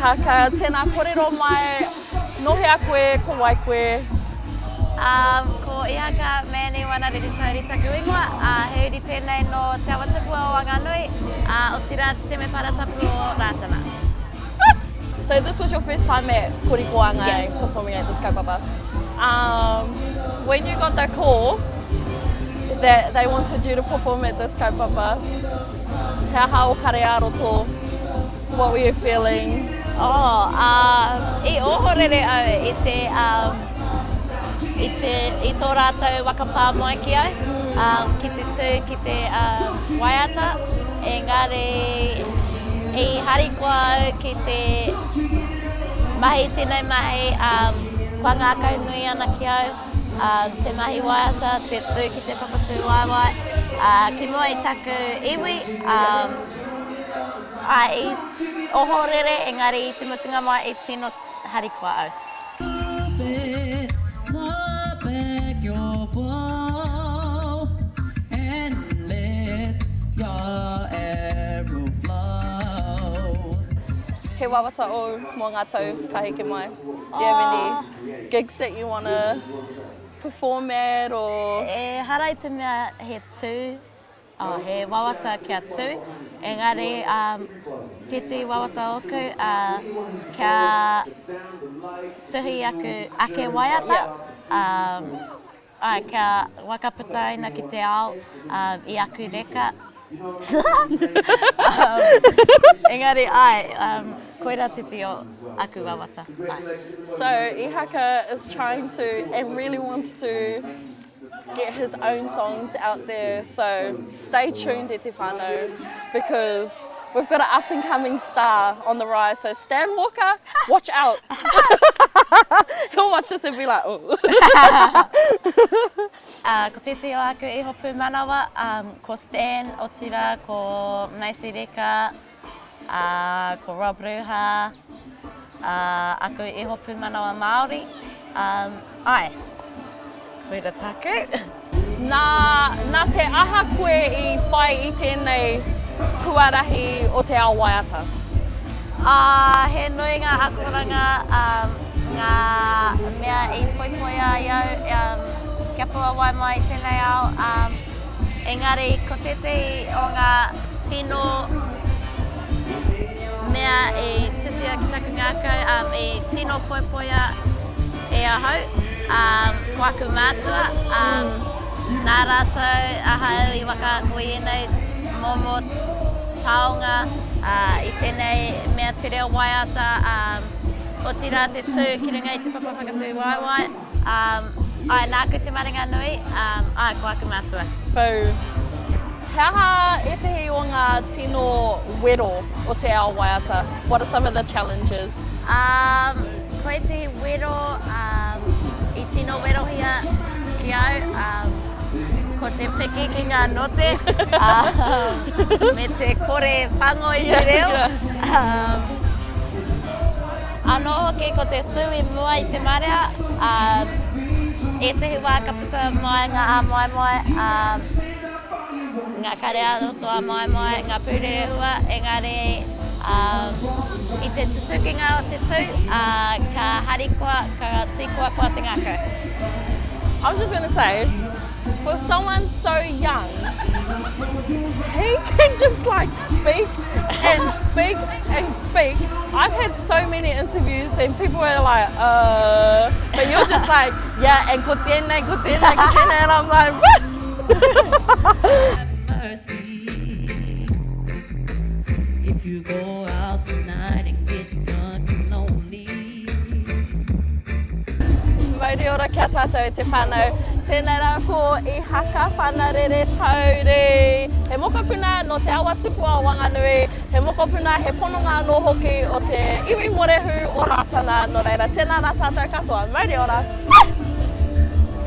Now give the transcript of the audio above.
Ihaka, tēnā kōrero mai, nohe a koe, ko wai koe. Ko Ihaka Whanarere Tauri taku ingoa, heuri tēnei no te awa tupu o Whanganui, o tira te me paratapu o Rātana. So this was your first time at Kori Koanga, Yeah. performing at this kaupapa. When you got the call that they wanted you to perform at this kaupapa, how haokare aroto, what were you feeling? I ohorere au i tō rātou wakapā mai ki au, ki te tū, ki te waiata, engari i harikoa au ki te mahi tēnei mahi, kua ngā kaunui ana ki au, te mahi waiata, te tū ki te papatū waiwai, ki mua i taku iwi, I ohorere, engari I te mutunga mai I tino harikoa au. Your bow and let your arrow flow. He wawata o mō ngā tau kahike mai. Do you have any gigs that you want to perform at or? E harai te mea he tū, he wawata kia tū, engari titi wawata oku kia tuhi aku ake waiata. Kia wakaputaina ki te ao, I aku reka. Engari, koira titi o aku wawata. So Ihaka is trying to and really wants to get his own songs out there. So stay tuned, e te whānau, because we've got an up-and-coming star on the rise. So Stan Walker, watch out. He'll watch this and be like, oh. Ko titi o aku I hopu manawa, ko Stan o tira, ko Macy Reka, ko Rob Ruha, aku I hopu manawa Māori. Ai, koira taku. Nā te aha koe I whai I tēnei huarahi o te ao waiata? He nui ngā akoranga, ngā mea I poipoia iau, kia pua wai mai tēnei ao. Engari, ko tete o ngā tino mea I titia ki taku ngākau, I tino poipoia e ahau, ko aku mātua. Nā rātou ahau I waka koe nei momo taonga, I tēnei mea te reo waiata, o tira te tū ki runga I te papa whakatū waiwai. Ai nāku te maringa nui, ai ko aku mātua. So, Hea e tehi o ngā tino wero o te ao waiata? What are some of the challenges? Koe te wero, I tino wero hia ki au, ko te piki ki ngā note, me te kore whango I te reo. Anō hoki ko te tui mua I te marea, e tehi wā ka puta mai ngā moe, ngā karea rotoa moe, ngā pūrere hua, engari I te tutukinga o te tū, ka harikoa, ka tikoa kua te ngākau. I was just going to say, for someone so young, he can just like speak and speak and speak. I've had so many interviews and people were like, but you're just like, yeah, and ko tēnei, and I'm like, Mercy. If you go out tonight and get drunk and lonely. Mauri ora kia tātou te whānau. Tēnei rā ko Ihaka Whanarere Tauri. He mokopuna no te awa tupu o Whanganui. He mokopuna he pononga no hoki o te iwi morehu o Rātana. No reira, tēnā rā tātou katoa. Mauri ora.